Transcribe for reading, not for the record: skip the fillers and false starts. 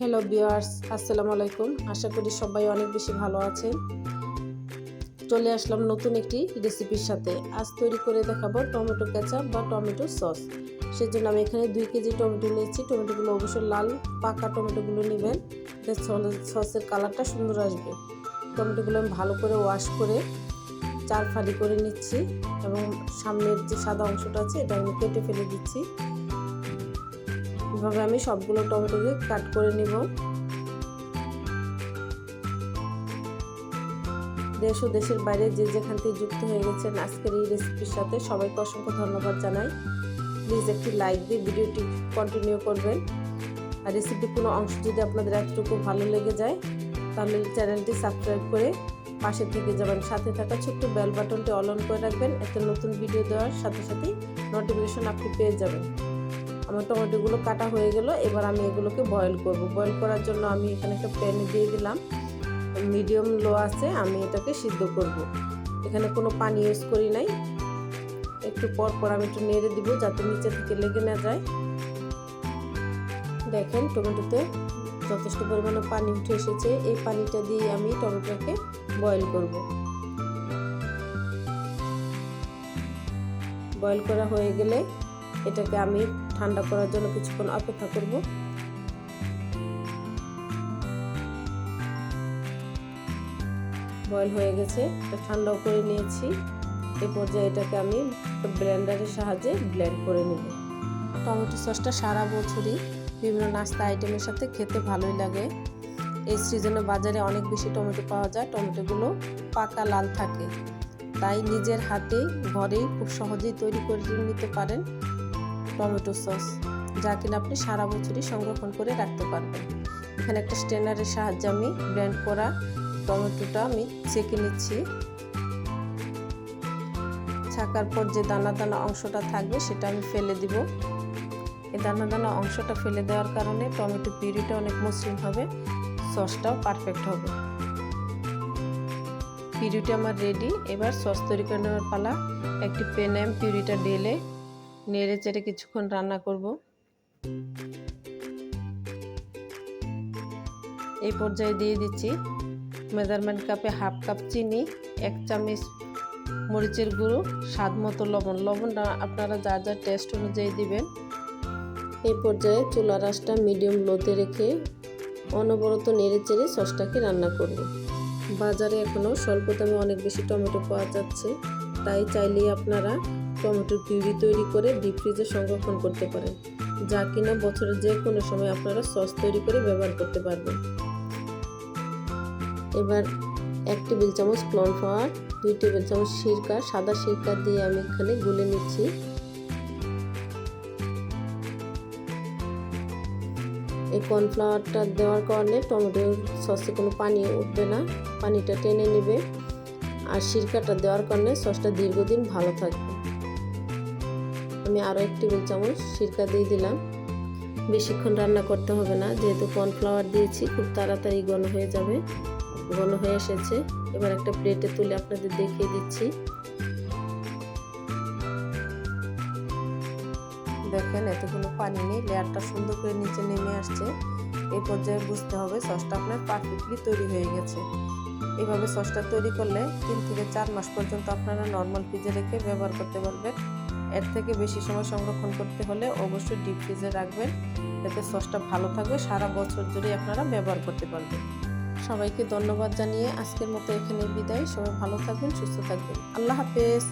Hello viewers, আসসালামু আলাইকুম। আশা করি সবাই অনেক বেশি ভালো আছেন। চলে আসলাম নতুন একটি রেসিপির সাথে। আজ তৈরি করে দেখাবো টমেটো কেচাপ বা টমেটো সস। সেজন্য আমি এখানে 2 কেজি টমেটো নিয়েছি। টমেটোগুলো অবশ্যই লাল পাকা টমেটোগুলো নেবেন, সসের কালারটা সুন্দর আসবে। টমেটোগুলো আমি ভালো করে ওয়াশ করে 4 ফালি করে নিচ্ছি এবং সামনের যে সাদা অংশটা আছে এটা আমি কেটে ফেলে দিচ্ছি। এভাবে আমি সবগুলো টমেটোকে কাট করে নিব। দেশ ও দেশের বাইরে যে যেখান থেকে যুক্ত হয়ে গেছেন আজকের এই রেসিপির সাথে সবাইকে অসংখ্য ধন্যবাদ জানাই। প্লিজ একটি লাইক দিয়ে ভিডিওটি কন্টিনিউ করবেন। আর রেসিপির কোনো অংশ যদি আপনাদের এতটুকু ভালো লেগে যায় তাহলে চ্যানেলটি সাবস্ক্রাইব করে পাশে থেকে যাবেন। সাথে থাকা ছোট্ট বেল বাটনটি অল অন করে রাখবেন, এতে নতুন ভিডিও দেওয়ার সাথে সাথেই নোটিফিকেশন আপনি পেয়ে যাবেন। আমার টমেটোগুলো কাটা হয়ে গেল, এবার আমি এগুলোকে বয়েল করব। বয়েল করার জন্য আমি এখানে একটা প্যানে দিয়ে দিলাম, মিডিয়াম লো আছে, আমি এটাকে সিদ্ধ করব। এখানে কোনো পানি ইউজ করি নাই। একটু পর পর আমি একটু নেড়ে দিব যাতে নিচে থেকে লেগে না যায়। দেখেন টমেটোতে যথেষ্ট পরিমাণে পানি উঠে এসেছে। এই পানিটা দিয়ে আমি টমেটোকে বয়েল করব। বয়েল করা হয়ে গেলে এটাকে আমি ঠান্ডা করার জন্য কিছুক্ষণ অপেক্ষা করব। বয়েল হয়ে গেছে, এটা ঠান্ডাও করে নিয়েছি। এই পর্যায়ে এটাকে আমি ব্লেন্ডারের সাহায্যে ব্লেন্ড করে নেব। টমেটো সসটা সারা বছরই বিভিন্ন নাস্তা আইটেমের সাথে খেতে ভালোই লাগে। এই সিজনে বাজারে অনেক বেশি টমেটো পাওয়া যায়। টমেটোগুলো পাকা লাল থাকে, তাই নিজের হাতে ঘরেই খুব সহজেই তৈরি করে নিতে পারেন টমেটো সস, যা কিনা আপনি সারা বছরই সংরক্ষণ করে রাখতে পারবেন। এখানে একটা স্ট্রেনারের সাহায্যে আমি ব্লেন্ড করা টমেটোটা আমি ছেঁকে নিচ্ছি। ছাকার পর যে দানা দানা অংশটা থাকবে সেটা আমি ফেলে দিব। এই দানা দানা অংশটা ফেলে দেওয়ার কারণে টমেটো পিউরিটা অনেক মসৃণ হবে, সসটাও পারফেক্ট হবে। পিউরিটা আমার রেডি। এবার সস তৈরি করে নেওয়ার পালা। একটি প্যানে আমি পিউরিটা ঢেলে নেড়ে চেড়ে কিছুক্ষণ রান্না করব। এই পর্যায়ে দিয়ে দিচ্ছি মেজারমেন্ট কাপে হাফ কাপ চিনি, 1 চামচ মরিচের গুঁড়ো, স্বাদ মতো লবণ। লবণটা আপনারা যার যার টেস্ট অনুযায়ী দিবেন। এই পর্যায়ে চুলার আঁচটা মিডিয়াম লোতে রেখে অনবরত নেড়ে চেড়ে সসটাকে রান্না করব। বাজারে এখনও স্বল্প দামে অনেক বেশি টমেটো পাওয়া যাচ্ছে, তাই চাইলেই আপনারা টমেটোর পিউরি তৈরি করে ডিপ ফ্রিজে সংরক্ষণ করতে পারেন, যা কিনা বছরের যে কোনো সময় আপনারা সস তৈরি করে ব্যবহার করতে পারবেন। এবার 1 টেবিল চামচ কর্নফ্লাওয়ার, 2 টেবিল চামচ সিরকা, সাদা সিরকা দিয়ে আমি এখানে গুলে নিচ্ছি। এই কর্নফ্লাওয়ারটা দেওয়ার কারণে টমেটোর সসে কোনো পানি উঠবে না, পানিটা টেনে নেবে। আর সিরকাটা দেওয়ার কারণে সসটা দীর্ঘদিন ভালো থাকবে। আমি আরও 1 টেবিল চামচ সিরকা দিয়ে দিলাম। বেশিক্ষণ রান্না করতে হবে না, যেহেতু কর্নফ্লাওয়ার দিয়েছি খুব তাড়াতাড়ি ঘন হয়ে যাবে। ঘন হয়ে এসেছে। এবার একটা প্লেটে তুলে আপনাদের দেখিয়ে দিচ্ছি। দেখেন এতে কোনো পানি নেই, লেয়ারটা সুন্দর করে নিচে নেমে আসছে। এই পর্যায়ে বুঝতে হবে সসটা আপনার পারফেক্টলি তৈরি হয়ে গেছে। এইভাবে সসটা তৈরি করলে 3 থেকে 4 মাস পর্যন্ত আপনারা নর্মাল ফ্রিজে রেখে ব্যবহার করতে পারবেন। এর থেকে বেশি সময় সংরক্ষণ করতে হলে অবশ্যই ডিপ ফ্রিজে রাখবেন, যাতে সসটা ভালো থাকবে, সারা বছর জুড়ে আপনারা ব্যবহার করতে পারবেন। সবাইকে ধন্যবাদ জানিয়ে আজকের মতো এখানে বিদায়। সবাই ভালো থাকবেন, সুস্থ থাকবেন। আল্লাহ হাফেজ।